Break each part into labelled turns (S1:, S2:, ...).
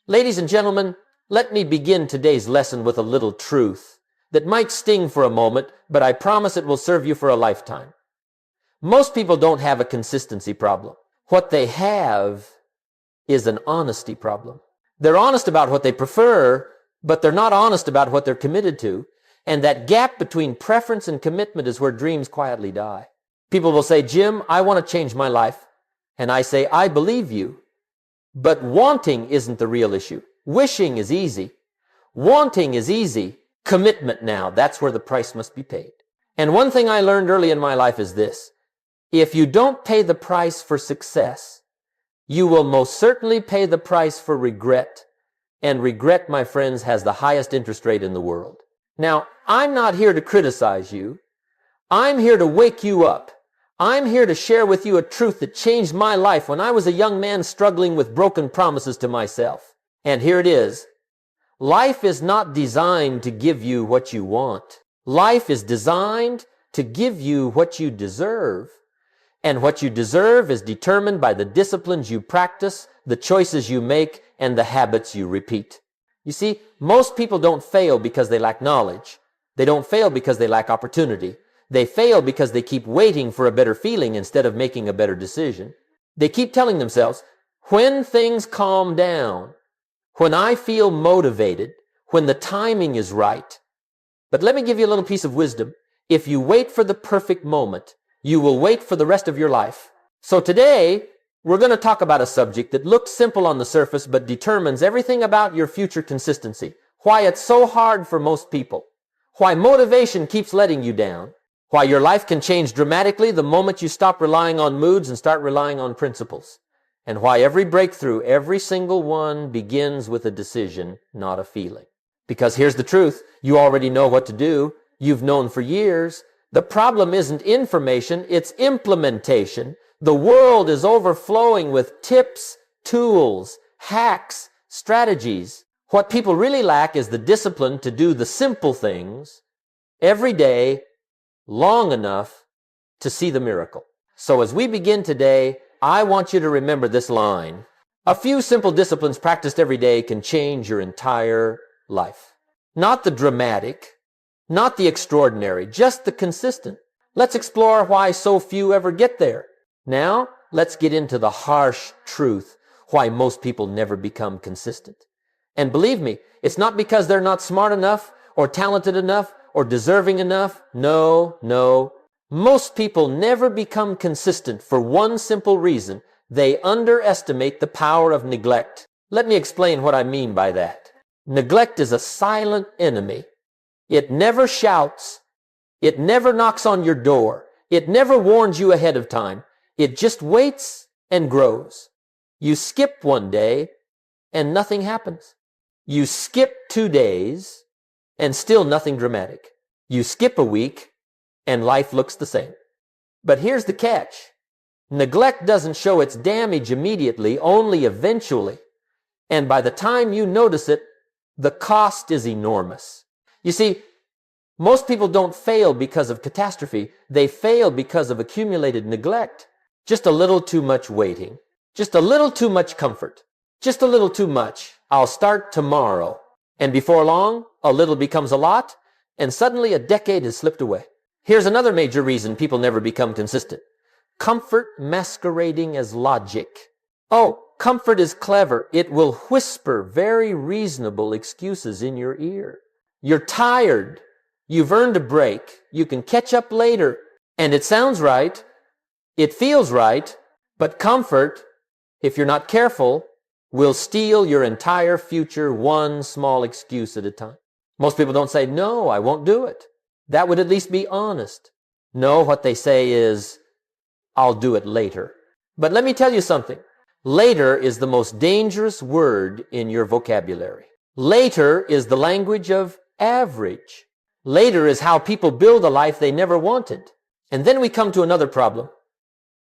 S1: Ladies and gentlemen, let me begin today's lesson with a little truth that might sting for a moment, but I promise it will serve you for a lifetime. Most people don't have a consistency problem. What they have is an honesty problem. They're honest about what they prefer, but they're not honest about what they're committed to. And that gap between preference and commitment is where dreams quietly die. People will say, Jim, I want to change my life. And I say, I believe you. But wanting isn't the real issue. Wishing is easy. Wanting is easy. Commitment now, that's where the price must be paid. And one thing I learned early in my life is this. If you don't pay the price for success, you will most certainly pay the price for regret. And regret, my friends, has the highest interest rate in the world. Now, I'm not here to criticize you. I'm here to wake you up. I'm here to share with you a truth that changed my life when I was a young man struggling with broken promises to myself. And here it is. Life is not designed to give you what you want. Life is designed to give you what you deserve. And what you deserve is determined by the disciplines you practice, the choices you make, and the habits you repeat. You see, most people don't fail because they lack knowledge. They don't fail because they lack opportunity. They fail because they keep waiting for a better feeling instead of making a better decision. They keep telling themselves, when things calm down, when I feel motivated, when the timing is right. But let me give you a little piece of wisdom. If you wait for the perfect moment, you will wait for the rest of your life. So today, we're going to talk about a subject that looks simple on the surface but determines everything about your future consistency. Why it's so hard for most people. Why motivation keeps letting you down. Why your life can change dramatically the moment you stop relying on moods and start relying on principles. And why every breakthrough, every single one, begins with a decision, not a feeling. Because here's the truth. You already know what to do. You've known for years. The problem isn't information, it's implementation. The world is overflowing with tips, tools, hacks, strategies. What people really lack is the discipline to do the simple things every day, long enough to see the miracle. So as we begin today, I want you to remember this line. A few simple disciplines practiced every day can change your entire life. Not the dramatic, not the extraordinary, just the consistent. Let's explore why so few ever get there. Now, let's get into the harsh truth why most people never become consistent. And believe me, it's not because they're not smart enough or talented enough or deserving enough. No. Most people never become consistent for one simple reason. They underestimate the power of neglect. Let me explain what I mean by that. Neglect is a silent enemy. It never shouts. It never knocks on your door. It never warns you ahead of time. It just waits and grows. You skip one day and nothing happens. You skip 2 days and still nothing dramatic. You skip a week and life looks the same. But here's the catch. Neglect doesn't show its damage immediately, only eventually. And by the time you notice it, the cost is enormous. You see, most people don't fail because of catastrophe. They fail because of accumulated neglect. Just a little too much waiting. Just a little too much comfort. Just a little too much. I'll start tomorrow. And before long, a little becomes a lot, and suddenly a decade has slipped away. Here's another major reason people never become consistent. Comfort masquerading as logic. Oh, comfort is clever. It will whisper very reasonable excuses in your ear. You're tired. You've earned a break. You can catch up later. And it sounds right. It feels right. But comfort, if you're not careful, will steal your entire future one small excuse at a time. Most people don't say, no, I won't do it. That would at least be honest. No, what they say is, I'll do it later. But let me tell you something. Later is the most dangerous word in your vocabulary. Later is the language of average. Later is how people build a life they never wanted. And then we come to another problem.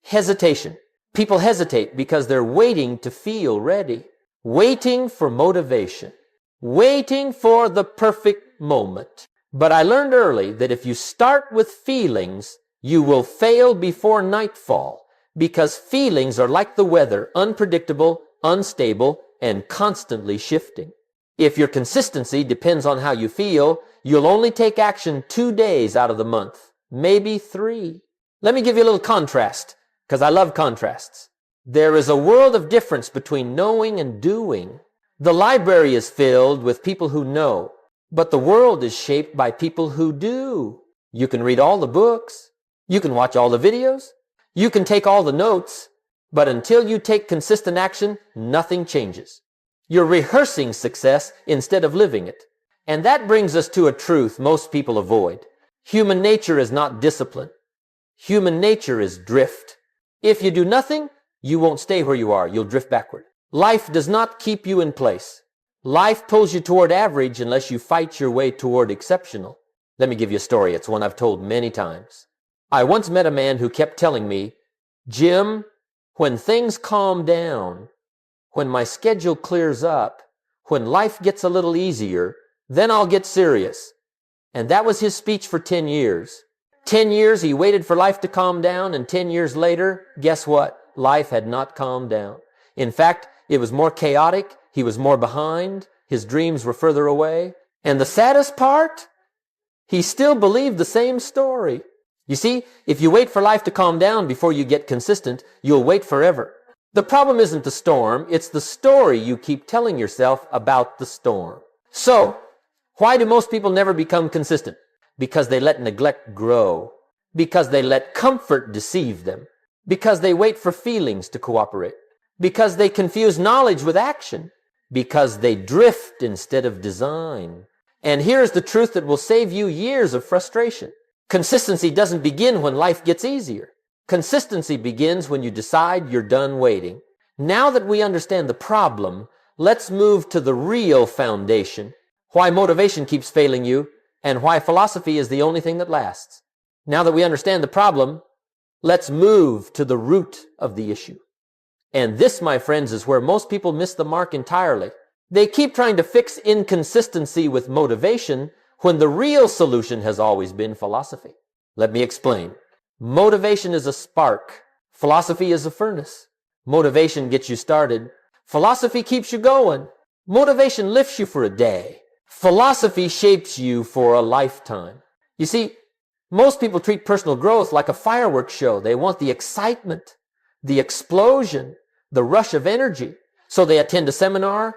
S1: Hesitation. People hesitate because they're waiting to feel ready. Waiting for motivation. Waiting for the perfect moment. But I learned early that if you start with feelings, you will fail before nightfall, because feelings are like the weather, unpredictable, unstable, and constantly shifting. If your consistency depends on how you feel, you'll only take action 2 days out of the month, maybe 3. Let me give you a little contrast, because I love contrasts. There is a world of difference between knowing and doing. The library is filled with people who know, but the world is shaped by people who do. You can read all the books. You can watch all the videos. You can take all the notes. But until you take consistent action, nothing changes. You're rehearsing success instead of living it. And that brings us to a truth most people avoid. Human nature is not discipline. Human nature is drift. If you do nothing, you won't stay where you are. You'll drift backward. Life does not keep you in place. Life pulls you toward average unless you fight your way toward exceptional. Let me give you a story. It's one I've told many times. I once met a man who kept telling me, "Jim, when things calm down, when my schedule clears up, when life gets a little easier, then I'll get serious." And that was his speech for 10 years. 10 years he waited for life to calm down, and 10 years later, guess what? Life had not calmed down. In fact, it was more chaotic. He was more behind. His dreams were further away. And the saddest part? He still believed the same story. You see, if you wait for life to calm down before you get consistent, you'll wait forever. The problem isn't the storm, it's the story you keep telling yourself about the storm. So, why do most people never become consistent? Because they let neglect grow. Because they let comfort deceive them. Because they wait for feelings to cooperate. Because they confuse knowledge with action. Because they drift instead of design. And here's the truth that will save you years of frustration. Consistency doesn't begin when life gets easier. Consistency begins when you decide you're done waiting. Now that we understand the problem, let's move to the real foundation. Why motivation keeps failing you and why philosophy is the only thing that lasts. Now that we understand the problem, let's move to the root of the issue. And this, my friends, is where most people miss the mark entirely. They keep trying to fix inconsistency with motivation when the real solution has always been philosophy. Let me explain. Motivation is a spark. Philosophy is a furnace. Motivation gets you started. Philosophy keeps you going. Motivation lifts you for a day. Philosophy shapes you for a lifetime. You see, most people treat personal growth like a fireworks show. They want the excitement, the explosion, the rush of energy. So they attend a seminar,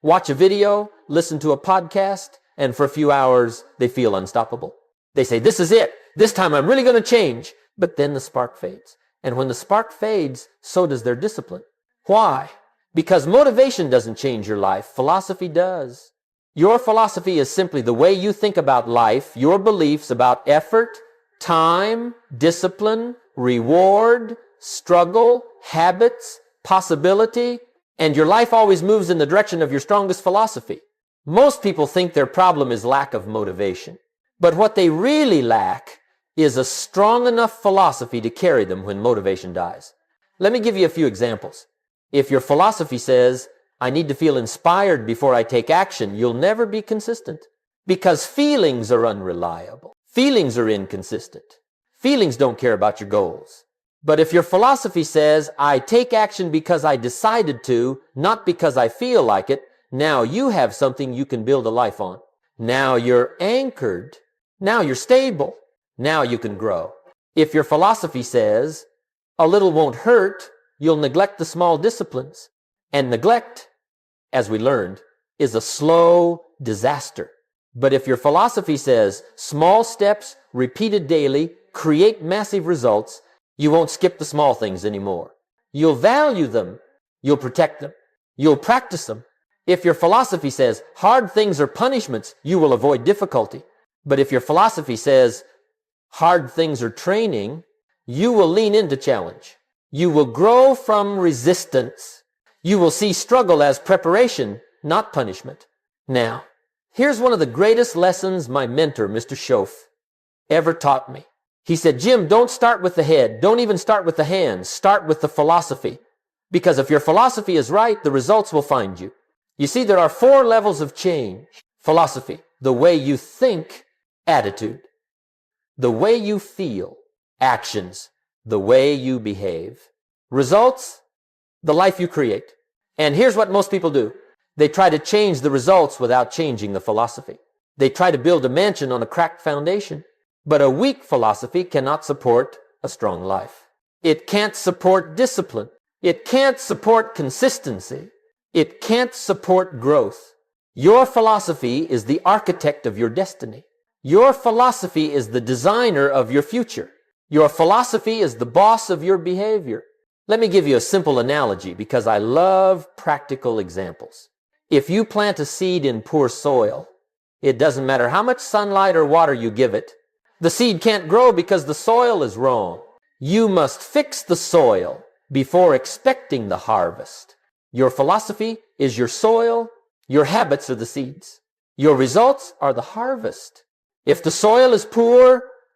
S1: watch a video, listen to a podcast, and for a few hours, they feel unstoppable. They say, "This is it. This time I'm really going to change." But then the spark fades. And when the spark fades, so does their discipline. Why? Because motivation doesn't change your life. Philosophy does. Your philosophy is simply the way you think about life, your beliefs about effort, time, discipline, reward, struggle, habits, possibility, and your life always moves in the direction of your strongest philosophy. Most people think their problem is lack of motivation. But what they really lack is a strong enough philosophy to carry them when motivation dies. Let me give you a few examples. If your philosophy says, "I need to feel inspired before I take action," you'll never be consistent. Because feelings are unreliable. Feelings are inconsistent. Feelings don't care about your goals. But if your philosophy says, "I take action because I decided to, not because I feel like it," now you have something you can build a life on. Now you're anchored. Now you're stable. Now you can grow. If your philosophy says, "A little won't hurt," you'll neglect the small disciplines. And neglect, as we learned, is a slow disaster. But if your philosophy says, "Small steps, repeated daily, create massive results," you won't skip the small things anymore. You'll value them. You'll protect them. You'll practice them. If your philosophy says, "Hard things are punishments," you will avoid difficulty. But if your philosophy says, "Hard things are training," you will lean into challenge. You will grow from resistance. You will see struggle as preparation, not punishment. Now, here's one of the greatest lessons my mentor, Mr. Schoaf, ever taught me. He said, "Jim, don't start with the head. Don't even start with the hands. Start with the philosophy. Because if your philosophy is right, the results will find you." You see, there are 4 levels of change. Philosophy, the way you think. Attitude, the way you feel. Actions, the way you behave. Results, the life you create. And here's what most people do. They try to change the results without changing the philosophy. They try to build a mansion on a cracked foundation. But a weak philosophy cannot support a strong life. It can't support discipline. It can't support consistency. It can't support growth. Your philosophy is the architect of your destiny. Your philosophy is the designer of your future. Your philosophy is the boss of your behavior. Let me give you a simple analogy because I love practical examples. If you plant a seed in poor soil, it doesn't matter how much sunlight or water you give it. The seed can't grow because the soil is wrong. You must fix the soil before expecting the harvest. Your philosophy is your soil. Your habits are the seeds. Your results are the harvest. If the soil is poor,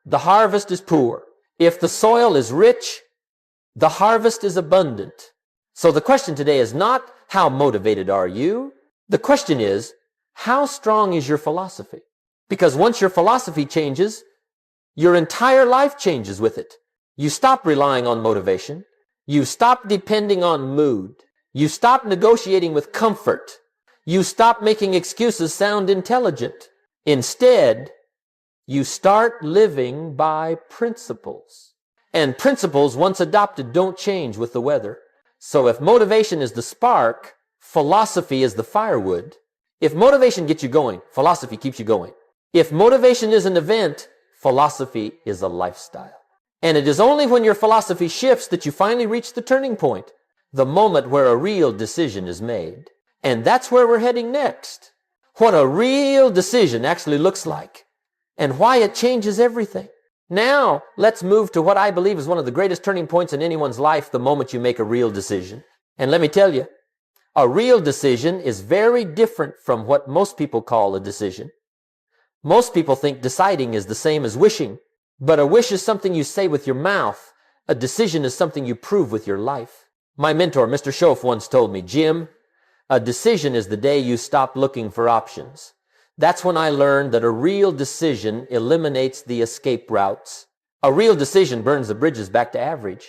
S1: the harvest is poor. If the soil is rich, the harvest is abundant. So the question today is not how motivated are you? The question is, how strong is your philosophy? Because once your philosophy changes, your entire life changes with it. You stop relying on motivation. You stop depending on mood. You stop negotiating with comfort. You stop making excuses sound intelligent. Instead, you start living by principles. And principles, once adopted, don't change with the weather. So if motivation is the spark, philosophy is the firewood. If motivation gets you going, philosophy keeps you going. If motivation is an event, philosophy is a lifestyle. And it is only when your philosophy shifts that you finally reach the turning point, the moment where a real decision is made. And that's where we're heading next. What a real decision actually looks like and why it changes everything. Now, let's move to what I believe is one of the greatest turning points in anyone's life, the moment you make a real decision. And let me tell you, a real decision is very different from what most people call a decision. Most people think deciding is the same as wishing, but a wish is something you say with your mouth. A decision is something you prove with your life. My mentor, Mr. Schoaf, once told me, Jim, a decision is the day you stop looking for options. That's when I learned that a real decision eliminates the escape routes. A real decision burns the bridges back to average.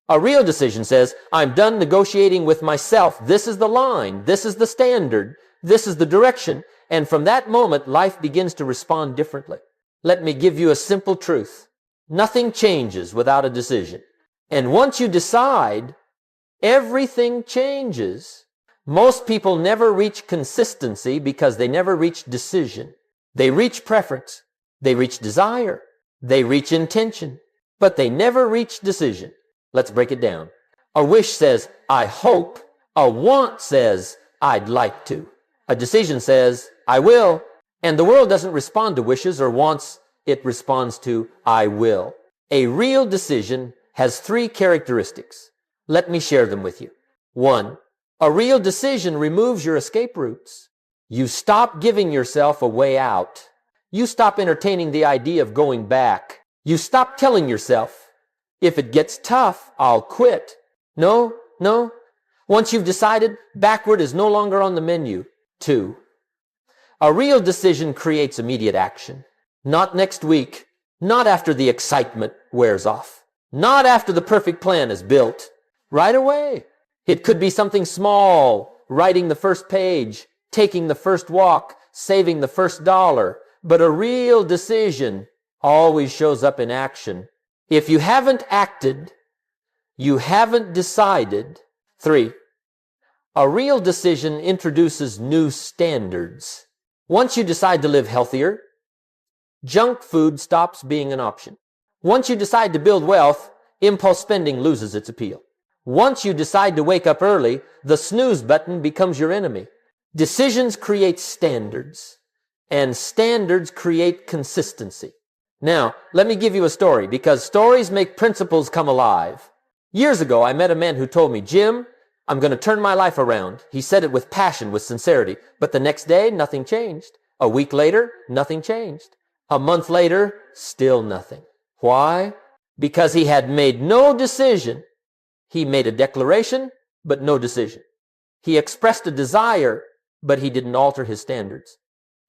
S1: A real decision says, I'm done negotiating with myself. This is the line. This is the standard. This is the direction. And from that moment, life begins to respond differently. Let me give you a simple truth. Nothing changes without a decision. And once you decide, everything changes. Most people never reach consistency because they never reach decision. They reach preference. They reach desire. They reach intention. But they never reach decision. Let's break it down. A wish says, I hope. A want says, I'd like to. A decision says, I will. And the world doesn't respond to wishes or wants. It responds to, I will. A real decision has 3 characteristics. Let me share them with you. 1, a real decision removes your escape routes. You stop giving yourself a way out. You stop entertaining the idea of going back. You stop telling yourself, if it gets tough, I'll quit. No. Once you've decided, backward is no longer on the menu. 2, a real decision creates immediate action. Not next week. Not after the excitement wears off. Not after the perfect plan is built. Right away. It could be something small, writing the first page, taking the first walk, saving the first dollar. But a real decision always shows up in action. If you haven't acted, you haven't decided. 3, a real decision introduces new standards. Once you decide to live healthier, junk food stops being an option. Once you decide to build wealth, impulse spending loses its appeal. Once you decide to wake up early, the snooze button becomes your enemy. Decisions create standards, and standards create consistency. Now, let me give you a story, because stories make principles come alive. Years ago, I met a man who told me, Jim, I'm going to turn my life around. He said it with passion, with sincerity. But the next day, nothing changed. A week later, nothing changed. A month later, still nothing. Why? Because he had made no decision. He made a declaration, but no decision. He expressed a desire, but he didn't alter his standards.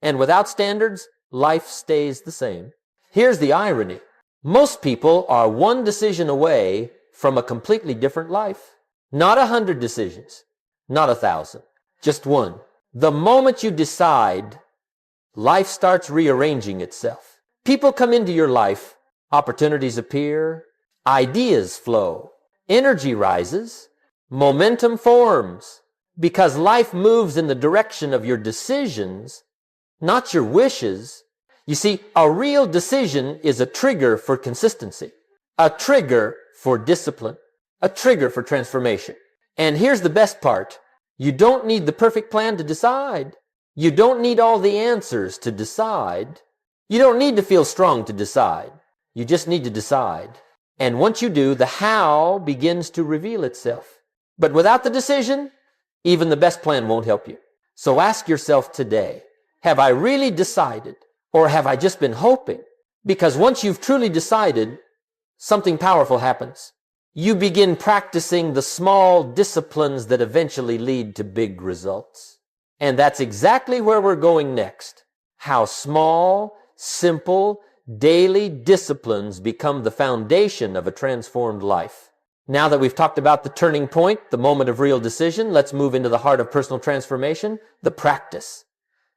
S1: And without standards, life stays the same. Here's the irony. Most people are one decision away from a completely different life. Not 100 decisions. not 1,000. Just one. The moment you decide, life starts rearranging itself. People come into your life, opportunities appear, ideas flow, energy rises, momentum forms, because life moves in the direction of your decisions, not your wishes. You see, a real decision is a trigger for consistency, a trigger for discipline, a trigger for transformation. And here's the best part. You don't need the perfect plan to decide. You don't need all the answers to decide. You don't need to feel strong to decide. You just need to decide. And once you do, the how begins to reveal itself. But without the decision, even the best plan won't help you. So ask yourself today, have I really decided, or have I just been hoping? Because once you've truly decided, something powerful happens. You begin practicing the small disciplines that eventually lead to big results. And that's exactly where we're going next. How small, simple, daily disciplines become the foundation of a transformed life. Now that we've talked about the turning point, the moment of real decision, let's move into the heart of personal transformation, the practice,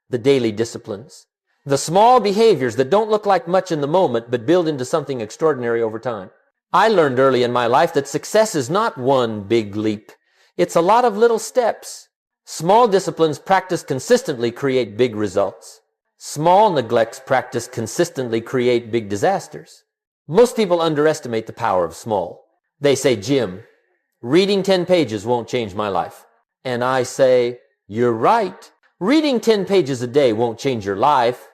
S1: the daily disciplines, the small behaviors that don't look like much in the moment but build into something extraordinary over time. I learned early in my life that success is not one big leap. It's a lot of little steps. Small disciplines practiced consistently create big results. Small neglects practiced consistently create big disasters. Most people underestimate the power of small. They say, Jim, reading 10 pages won't change my life. And I say, you're right. Reading 10 pages a day won't change your life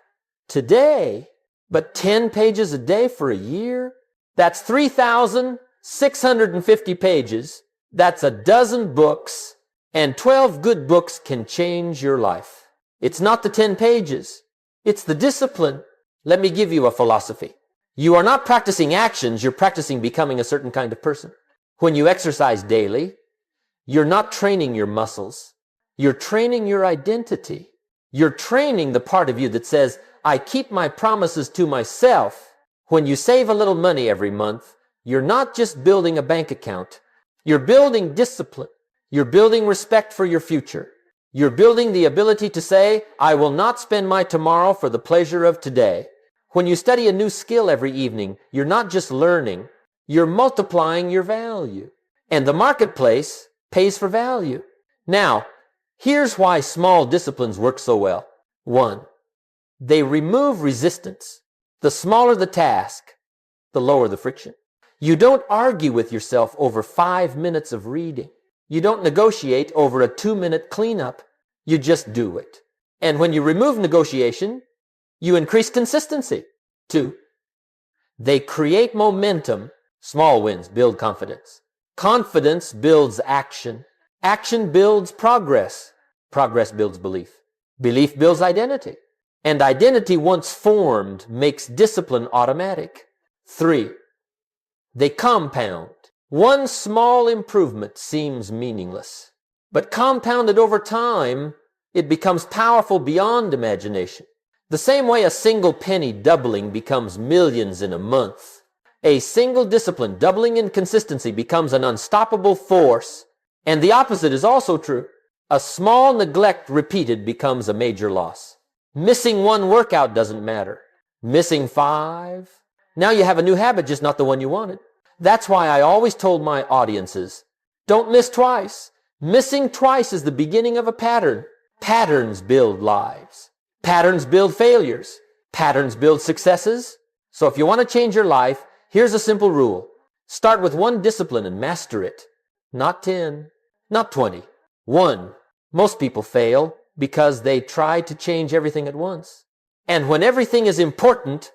S1: today, but 10 pages a day for a year? That's 3,650 pages. That's a dozen books, and 12 good books can change your life. It's not the 10 pages. It's the discipline. Let me give you a philosophy. You are not practicing actions, you're practicing becoming a certain kind of person. When you exercise daily, you're not training your muscles. You're training your identity. You're training the part of you that says, I keep my promises to myself. When you save a little money every month, you're not just building a bank account. You're building discipline. You're building respect for your future. You're building the ability to say, I will not spend my tomorrow for the pleasure of today. When you study a new skill every evening, you're not just learning, you're multiplying your value. And the marketplace pays for value. Now, here's why small disciplines work so well. 1, they remove resistance. The smaller the task, the lower the friction. You don't argue with yourself over 5 minutes of reading. You don't negotiate over a 2-minute cleanup. You just do it. And when you remove negotiation, you increase consistency. 2, they create momentum. Small wins build confidence. Confidence builds action. Action builds progress. Progress builds belief. Belief builds identity. And identity, once formed, makes discipline automatic. 3, they compound. One small improvement seems meaningless, but compounded over time, it becomes powerful beyond imagination. The same way a single penny doubling becomes millions in a month, a single discipline doubling in consistency becomes an unstoppable force. And the opposite is also true. A small neglect repeated becomes a major loss. Missing 1 workout doesn't matter. Missing 5, now you have a new habit, just not the one you wanted. That's why I always told my audiences, don't miss twice. Missing twice is the beginning of a pattern. Patterns build lives. Patterns build failures. Patterns build successes. So if you want to change your life, here's a simple rule. Start with 1 discipline and master it. Not 10, not 20. 1. Most people fail because they try to change everything at once. And when everything is important,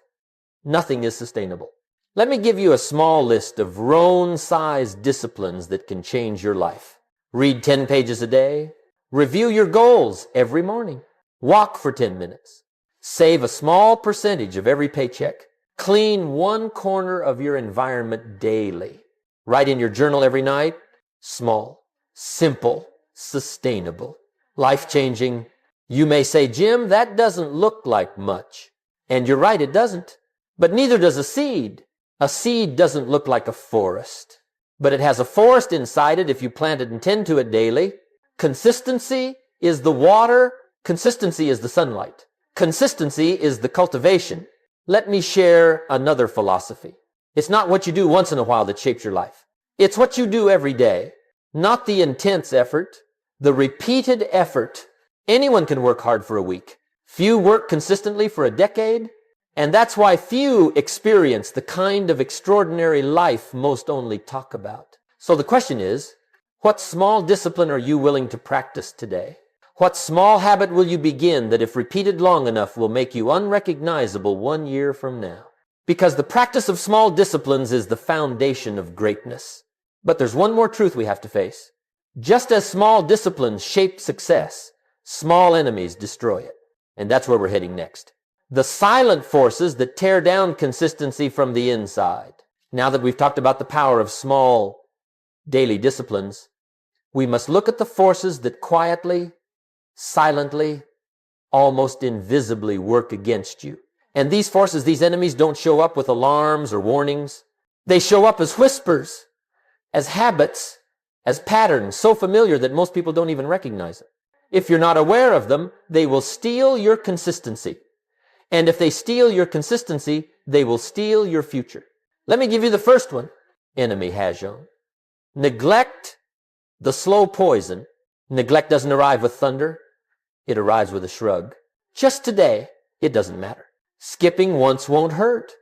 S1: nothing is sustainable. Let me give you a small list of Rohn-sized disciplines that can change your life. Read 10 pages a day. Review your goals every morning. Walk for 10 minutes. Save a small percentage of every paycheck. Clean 1 corner of your environment daily. Write in your journal every night. Small, simple, sustainable, life-changing. You may say, Jim, that doesn't look like much. And you're right, it doesn't. But neither does a seed. A seed doesn't look like a forest. But it has a forest inside it if you plant it and tend to it daily. Consistency is the water. Consistency is the sunlight. Consistency is the cultivation. Let me share another philosophy. It's not what you do once in a while that shapes your life. It's what you do every day, not the intense effort, the repeated effort. Anyone can work hard for a week. Few work consistently for a decade, and that's why few experience the kind of extraordinary life most only talk about. So the question is, what small discipline are you willing to practice today? What small habit will you begin that, if repeated long enough, will make you unrecognizable 1 year from now? Because the practice of small disciplines is the foundation of greatness. But there's one more truth we have to face. Just as small disciplines shape success, small enemies destroy it. And that's where we're heading next. The silent forces that tear down consistency from the inside. Now that we've talked about the power of small daily disciplines, we must look at the forces that quietly, silently, almost invisibly work against you. And these forces, these enemies, don't show up with alarms or warnings. They show up as whispers, as habits, as patterns, so familiar that most people don't even recognize them. If you're not aware of them, they will steal your consistency. And if they steal your consistency, they will steal your future. Let me give you the first one. Enemy has shown. Neglect, the slow poison. Neglect doesn't arrive with thunder. It arrives with a shrug. Just today, it doesn't matter. Skipping once won't hurt.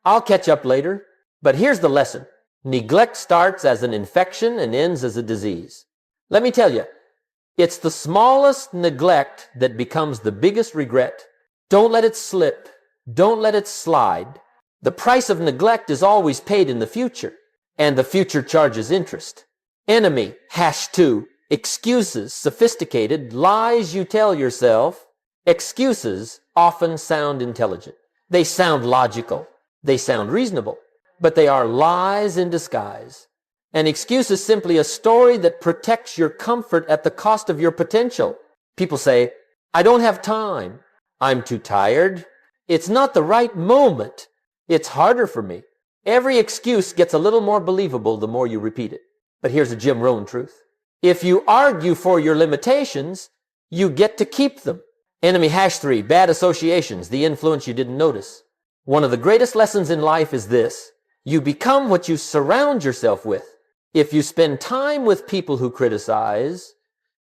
S1: I'll catch up later. But here's the lesson. Neglect starts as an infection and ends as a disease. Let me tell you, it's the smallest neglect that becomes the biggest regret. Don't let it slip. Don't let it slide. The price of neglect is always paid in the future, and the future charges interest. Enemy, #2, excuses, sophisticated, lies you tell yourself. Excuses often sound intelligent. They sound logical. They sound reasonable. But they are lies in disguise. An excuse is simply a story that protects your comfort at the cost of your potential. People say, I don't have time. I'm too tired. It's not the right moment. It's harder for me. Every excuse gets a little more believable the more you repeat it. But here's a Jim Rohn truth. If you argue for your limitations, you get to keep them. Enemy #3, bad associations, the influence you didn't notice. One of the greatest lessons in life is this. You become what you surround yourself with. If you spend time with people who criticize,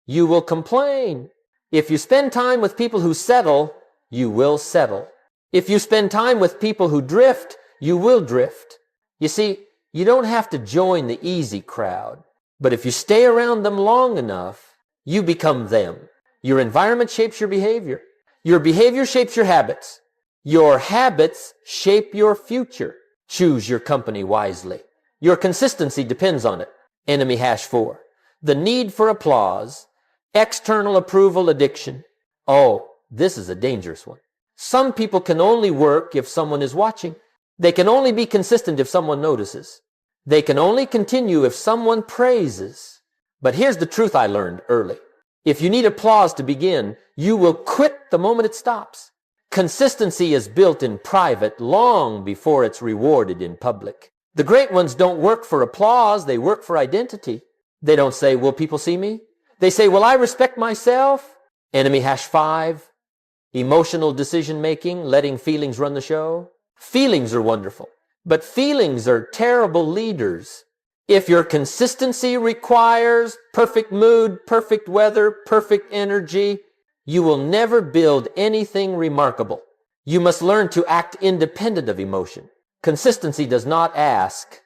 S1: you will complain. If you spend time with people who settle, you will settle. If you spend time with people who drift, you will drift. You see, you don't have to join the easy crowd, but if you stay around them long enough, you become them. Your environment shapes your behavior. Your behavior shapes your habits. Your habits shape your future. Choose your company wisely. Your consistency depends on it. Enemy #4. The need for applause, external approval addiction. Oh, this is a dangerous one. Some people can only work if someone is watching. They can only be consistent if someone notices. They can only continue if someone praises. But here's the truth I learned early. If you need applause to begin, you will quit the moment it stops. Consistency is built in private long before it's rewarded in public. The great ones don't work for applause, they work for identity. They don't say, will people see me? They say, will I respect myself? Enemy #5, emotional decision-making, letting feelings run the show. Feelings are wonderful, but feelings are terrible leaders. If your consistency requires perfect mood, perfect weather, perfect energy, you will never build anything remarkable. You must learn to act independent of emotion. Consistency does not ask,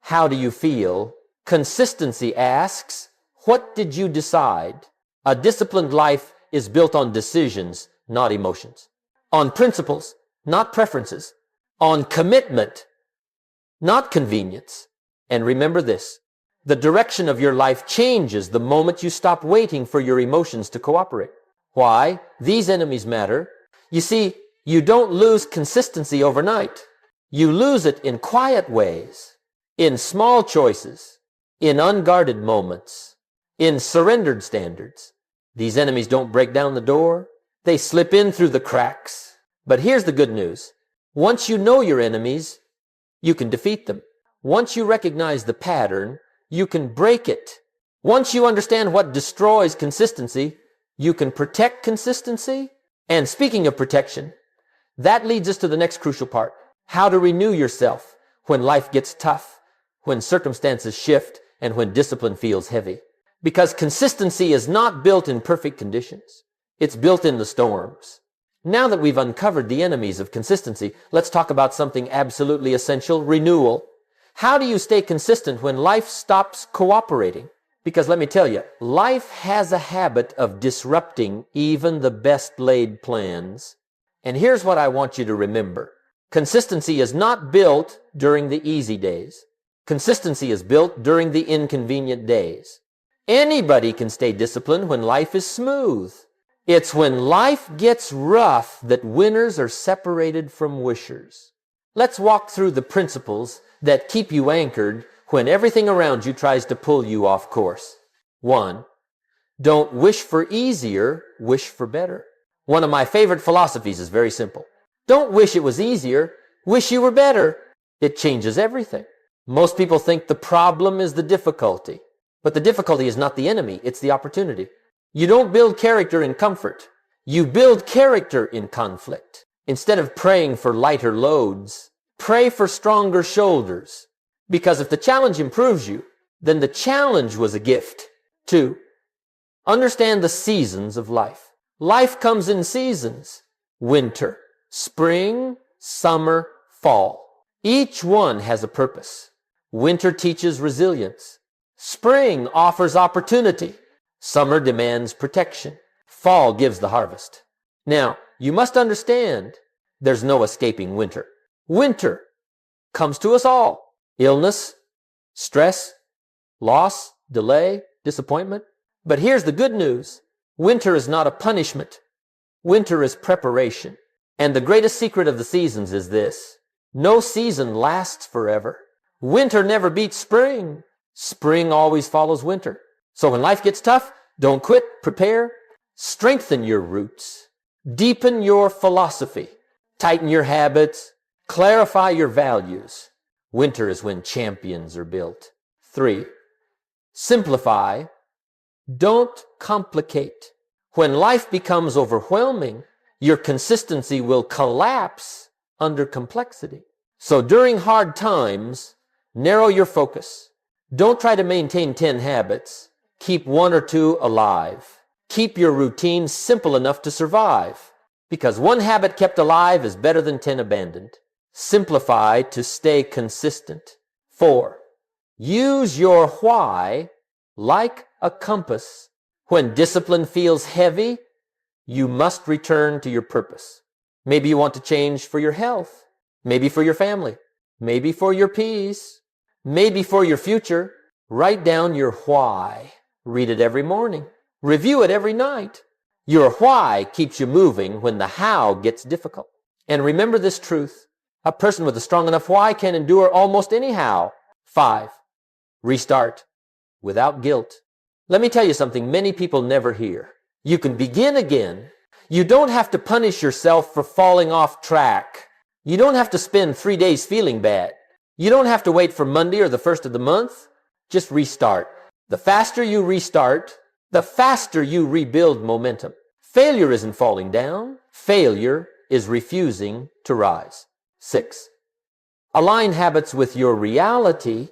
S1: how do you feel? Consistency asks, what did you decide? A disciplined life is built on decisions, not emotions. On principles, not preferences. On commitment, not convenience. And remember this, the direction of your life changes the moment you stop waiting for your emotions to cooperate. Why? These enemies matter. You see, you don't lose consistency overnight. You lose it in quiet ways, in small choices, in unguarded moments, in surrendered standards. These enemies don't break down the door. They slip in through the cracks. But here's the good news. Once you know your enemies, you can defeat them. Once you recognize the pattern, you can break it. Once you understand what destroys consistency, you can protect consistency. And speaking of protection, that leads us to the next crucial part: how to renew yourself when life gets tough, when circumstances shift, and when discipline feels heavy. Because consistency is not built in perfect conditions. It's built in the storms. Now that we've uncovered the enemies of consistency, let's talk about something absolutely essential: renewal. How do you stay consistent when life stops cooperating? Because let me tell you, life has a habit of disrupting even the best laid plans. And here's what I want you to remember. Consistency is not built during the easy days. Consistency is built during the inconvenient days. Anybody can stay disciplined when life is smooth. It's when life gets rough that winners are separated from wishers. Let's walk through the principles that keep you anchored when everything around you tries to pull you off course. 1. Don't wish for easier, wish for better. One of my favorite philosophies is very simple. Don't wish it was easier, wish you were better. It changes everything. Most people think the problem is the difficulty, but the difficulty is not the enemy, it's the opportunity. You don't build character in comfort. You build character in conflict. Instead of praying for lighter loads, pray for stronger shoulders. Because if the challenge improves you, then the challenge was a gift. 2. Understand the seasons of life. Life comes in seasons: winter, spring, summer, fall. Each one has a purpose. Winter teaches resilience. Spring offers opportunity. Summer demands protection. Fall gives the harvest. Now, you must understand, there's no escaping winter. Winter comes to us all. Illness, stress, loss, delay, disappointment. But here's the good news. Winter is not a punishment. Winter is preparation. And the greatest secret of the seasons is this: no season lasts forever. Winter never beats spring. Spring always follows winter. So when life gets tough, don't quit, prepare, strengthen your roots, deepen your philosophy, tighten your habits, clarify your values. Winter is when champions are built. 3. Simplify. Don't complicate. When life becomes overwhelming, your consistency will collapse under complexity. So during hard times, narrow your focus. Don't try to maintain 10 habits. Keep 1 or 2 alive. Keep your routine simple enough to survive. Because 1 habit kept alive is better than 10 abandoned. Simplify to stay consistent. 4. Use your why like a compass. When discipline feels heavy, you must return to your purpose. Maybe you want to change for your health. Maybe for your family. Maybe for your peace. Maybe for your future. Write down your why. Read it every morning. Review it every night. Your why keeps you moving when the how gets difficult. And remember this truth: a person with a strong enough why can endure almost any how. 5. Restart without guilt. Let me tell you something many people never hear. You can begin again. You don't have to punish yourself for falling off track. You don't have to spend 3 days feeling bad. You don't have to wait for Monday or the first of the month. Just restart. The faster you restart, the faster you rebuild momentum. Failure isn't falling down. Failure is refusing to rise. 6. Align habits with your reality,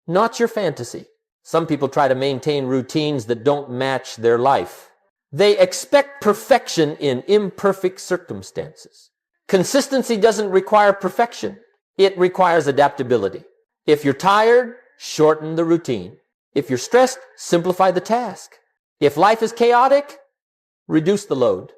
S1: not your fantasy. Some people try to maintain routines that don't match their life. They expect perfection in imperfect circumstances. Consistency doesn't require perfection. It requires adaptability. If you're tired, shorten the routine. If you're stressed, simplify the task. If life is chaotic, reduce the load.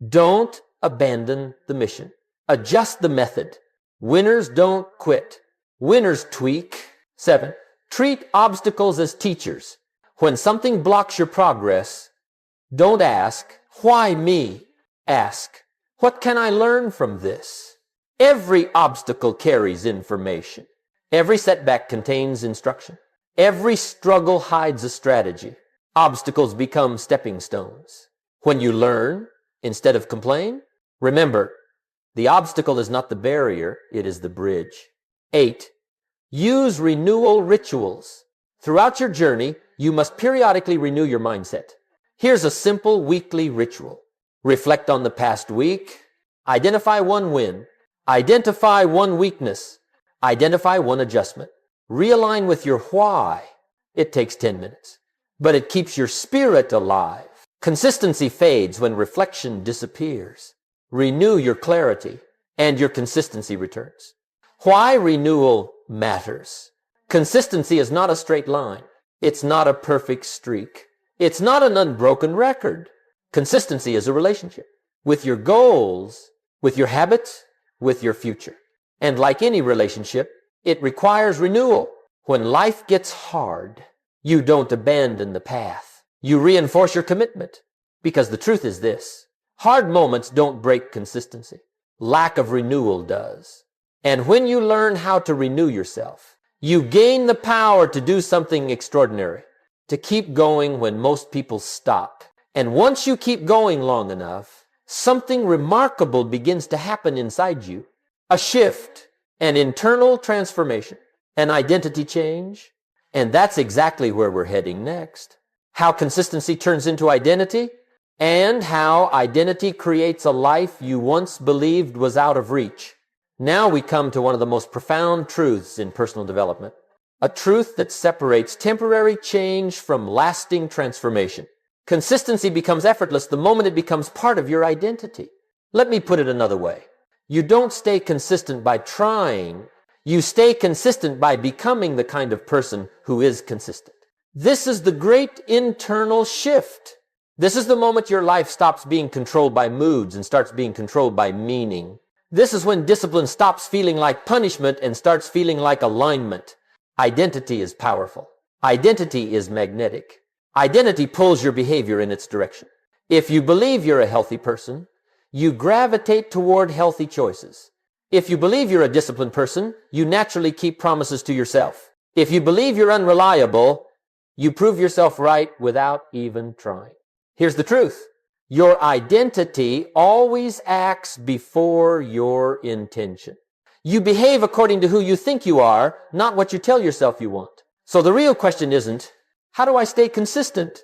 S1: Don't abandon the mission. Adjust the method. Winners don't quit. Winners tweak. 7. Treat obstacles as teachers. When something blocks your progress, don't ask, "Why me?" Ask, "What can I learn from this?" Every obstacle carries information. Every setback contains instruction. Every struggle hides a strategy. Obstacles become stepping stones. When you learn instead of complain, remember, the obstacle is not the barrier, it is the bridge. 8. Use renewal rituals. Throughout your journey, you must periodically renew your mindset. Here's a simple weekly ritual. Reflect on the past week. Identify one win. Identify one weakness. Identify one adjustment. Realign with your why. It takes 10 minutes, but it keeps your spirit alive. Consistency fades when reflection disappears. Renew your clarity, and your consistency returns. Why renewal matters. Consistency is not a straight line. It's not a perfect streak. It's not an unbroken record. Consistency is a relationship with your goals, with your habits, with your future. And like any relationship, it requires renewal. When life gets hard, you don't abandon the path. You reinforce your commitment. Because the truth is this: hard moments don't break consistency. Lack of renewal does. And when you learn how to renew yourself, you gain the power to do something extraordinary, to keep going when most people stop. And once you keep going long enough, something remarkable begins to happen inside you. A shift, an internal transformation, an identity change. And that's exactly where we're heading next. How consistency turns into identity, and how identity creates a life you once believed was out of reach. Now we come to one of the most profound truths in personal development. A truth that separates temporary change from lasting transformation. Consistency becomes effortless the moment it becomes part of your identity. Let me put it another way. You don't stay consistent by trying. You stay consistent by becoming the kind of person who is consistent. This is the great internal shift. This is the moment your life stops being controlled by moods and starts being controlled by meaning. This is when discipline stops feeling like punishment and starts feeling like alignment. Identity is powerful. Identity is magnetic. Identity pulls your behavior in its direction. If you believe you're a healthy person, you gravitate toward healthy choices. If you believe you're a disciplined person, you naturally keep promises to yourself. If you believe you're unreliable, you prove yourself right without even trying. Here's the truth. Your identity always acts before your intention. You behave according to who you think you are, not what you tell yourself you want. So the real question isn't, how do I stay consistent?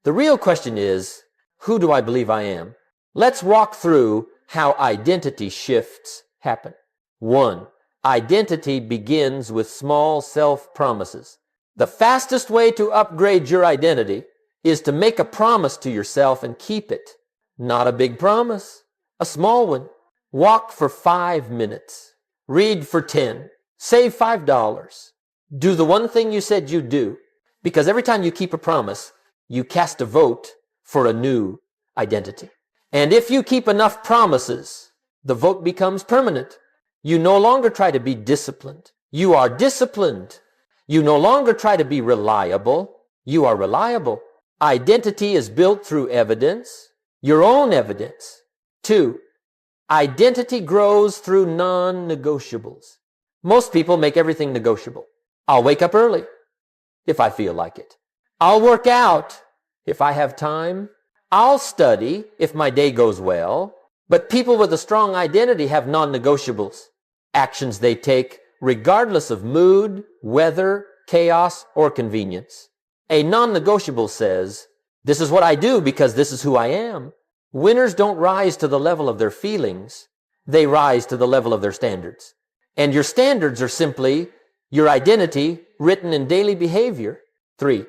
S1: The real question is, who do I believe I am? Let's walk through how identity shifts happen. 1. Identity begins with small self-promises. The fastest way to upgrade your identity is to make a promise to yourself and keep it. Not a big promise, a small one. Walk for 5 minutes. Read for 10. Save $5. Do the one thing you said you'd do. Because every time you keep a promise, you cast a vote for a new identity. And if you keep enough promises, the vote becomes permanent. You no longer try to be disciplined. You are disciplined. You no longer try to be reliable. You are reliable. Identity is built through evidence, your own evidence. 2. Identity grows through non-negotiables. Most people make everything negotiable. I'll wake up early if I feel like it. I'll work out if I have time. I'll study if my day goes well. But people with a strong identity have non-negotiables. Actions they take regardless of mood, weather, chaos, or convenience. A non-negotiable says, this is what I do because this is who I am. Winners don't rise to the level of their feelings. They rise to the level of their standards. And your standards are simply your identity written in daily behavior. 3.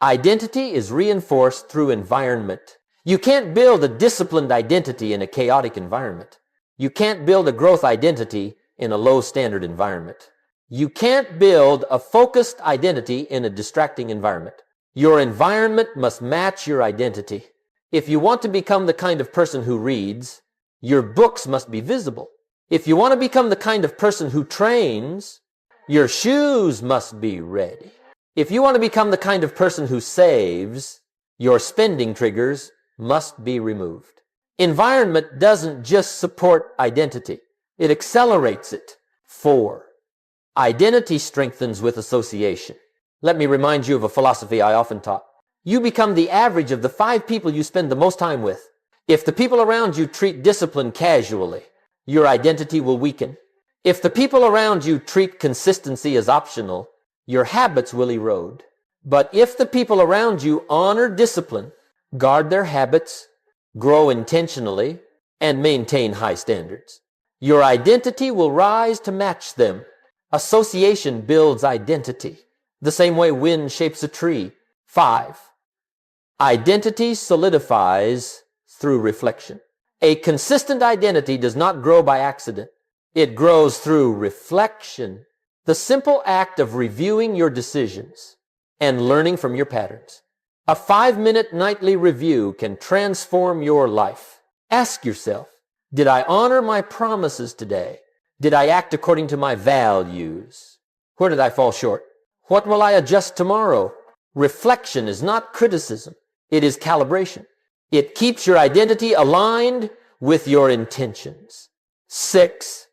S1: Identity is reinforced through environment. You can't build a disciplined identity in a chaotic environment. You can't build a growth identity in a low-standard environment. You can't build a focused identity in a distracting environment. Your environment must match your identity. If you want to become the kind of person who reads, your books must be visible. If you want to become the kind of person who trains, your shoes must be ready. If you want to become the kind of person who saves, your spending triggers must be removed. Environment doesn't just support identity. It accelerates it. 4. Identity strengthens with association. Let me remind you of a philosophy I often taught. You become the average of the 5 people you spend the most time with. If the people around you treat discipline casually, your identity will weaken. If the people around you treat consistency as optional, your habits will erode. But if the people around you honor discipline, guard their habits, grow intentionally, and maintain high standards, your identity will rise to match them. Association builds identity, the same way wind shapes a tree. 5. Identity solidifies through reflection. A consistent identity does not grow by accident. It grows through reflection, the simple act of reviewing your decisions and learning from your patterns. A 5-minute nightly review can transform your life. Ask yourself, did I honor my promises today? Did I act according to my values? Where did I fall short? What will I adjust tomorrow? Reflection is not criticism. It is calibration. It keeps your identity aligned with your intentions. 6.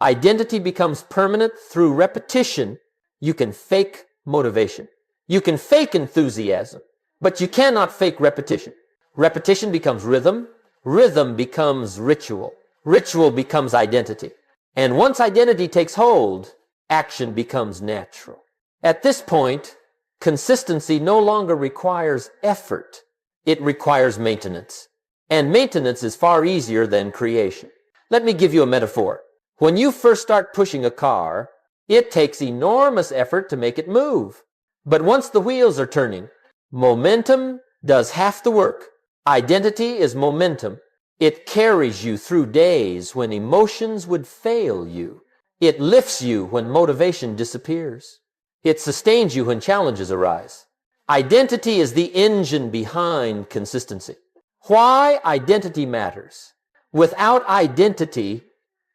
S1: Identity becomes permanent through repetition. You can fake motivation. You can fake enthusiasm, but you cannot fake repetition. Repetition becomes rhythm. Rhythm becomes ritual. Ritual becomes identity. And once identity takes hold, action becomes natural. At this point, consistency no longer requires effort. It requires maintenance. And maintenance is far easier than creation. Let me give you a metaphor. When you first start pushing a car, it takes enormous effort to make it move. But once the wheels are turning, momentum does half the work. Identity is momentum. It carries you through days when emotions would fail you. It lifts you when motivation disappears. It sustains you when challenges arise. Identity is the engine behind consistency. Why identity matters. Without identity,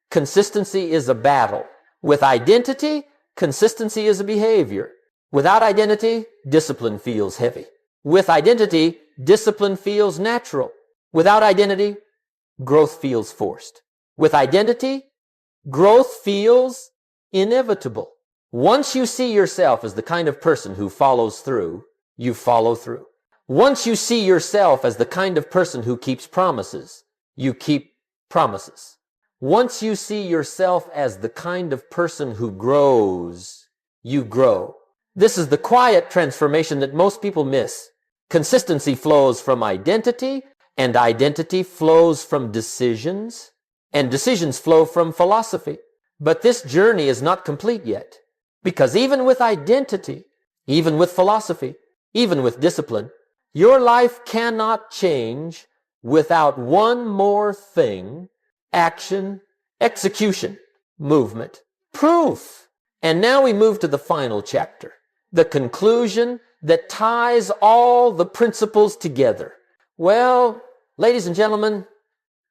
S1: consistency is a battle. With identity, consistency is a behavior. Without identity, discipline feels heavy. With identity, discipline feels natural. Without identity, growth feels forced. With identity, growth feels inevitable. Once you see yourself as the kind of person who follows through, you follow through. Once you see yourself as the kind of person who keeps promises, you keep promises. Once you see yourself as the kind of person who grows, you grow. This is the quiet transformation that most people miss. Consistency flows from identity, and identity flows from decisions, and decisions flow from philosophy. But this journey is not complete yet, because even with identity, even with philosophy, even with discipline, your life cannot change without one more thing: action, execution, movement, proof. And now we move to the final chapter, the conclusion that ties all the principles together. Well, ladies and gentlemen,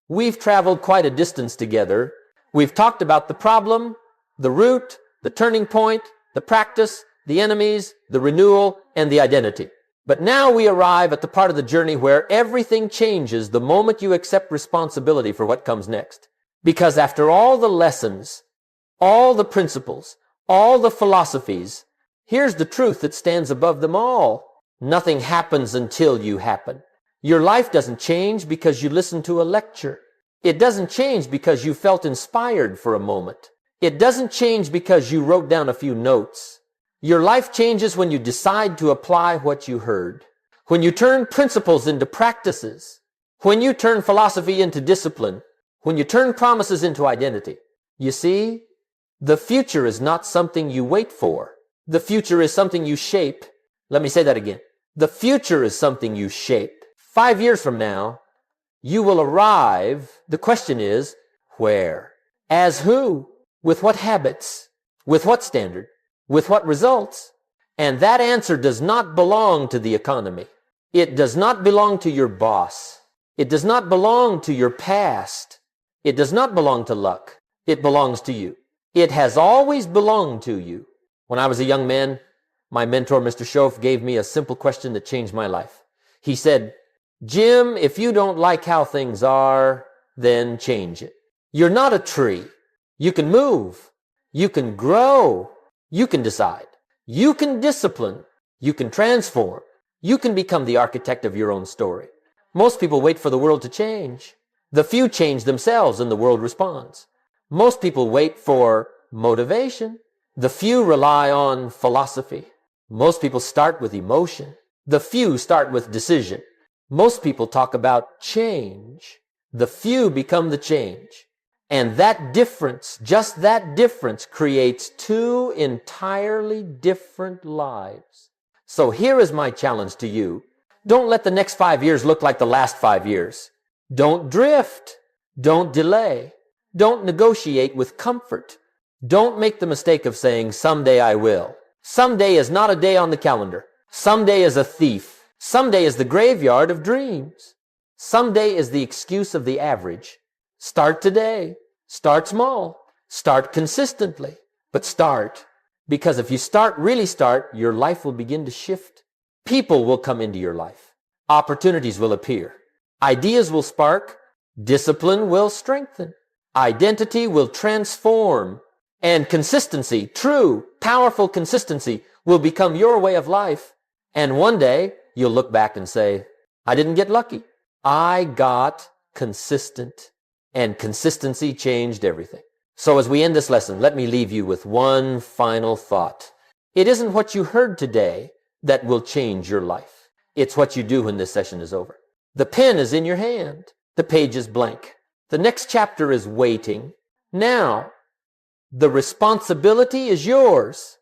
S1: we've traveled quite a distance together. We've talked about the problem, the root, the turning point, the practice, the enemies, the renewal, and the identity. But now we arrive at the part of the journey where everything changes the moment you accept responsibility for what comes next. Because after all the lessons, all the principles, all the philosophies, here's the truth that stands above them all. Nothing happens until you happen. Your life doesn't change because you listen to a lecture. It doesn't change because you felt inspired for a moment. It doesn't change because you wrote down a few notes. Your life changes when you decide to apply what you heard. When you turn principles into practices. When you turn philosophy into discipline. When you turn promises into identity. You see, the future is not something you wait for. The future is something you shape. Let me say that again. The future is something you shape. 5 years from now, you will arrive. The question is, where? As who? With what habits? With what standard? With what results? And that answer does not belong to the economy. It does not belong to your boss. It does not belong to your past. It does not belong to luck. It belongs to you. It has always belonged to you. When I was a young man, my mentor, Mr. Schoaf, gave me a simple question that changed my life. He said, "Jim, if you don't like how things are, then change it. You're not a tree. You can move. You can grow. You can decide. You can discipline. You can transform. You can become the architect of your own story." Most people wait for the world to change. The few change themselves and the world responds. Most people wait for motivation. The few rely on philosophy. Most people start with emotion. The few start with decision. Most people talk about change. The few become the change. And that difference, just that difference, creates two entirely different lives. So here is my challenge to you. Don't let the next 5 years look like the last 5 years. Don't drift. Don't delay. Don't negotiate with comfort. Don't make the mistake of saying, someday I will. Someday is not a day on the calendar. Someday is a thief. Someday is the graveyard of dreams. Someday is the excuse of the average. Start today. Start small. Start consistently. But start. Because if you really start, your life will begin to shift. People will come into your life. Opportunities will appear. Ideas will spark. Discipline will strengthen. Identity will transform. And consistency, true, powerful consistency, will become your way of life. And one day, you'll look back and say, I didn't get lucky. I got consistent. And consistency changed everything. So as we end this lesson, let me leave you with one final thought. It isn't what you heard today that will change your life. It's what you do when this session is over. The pen is in your hand. The page is blank. The next chapter is waiting. Now, the responsibility is yours.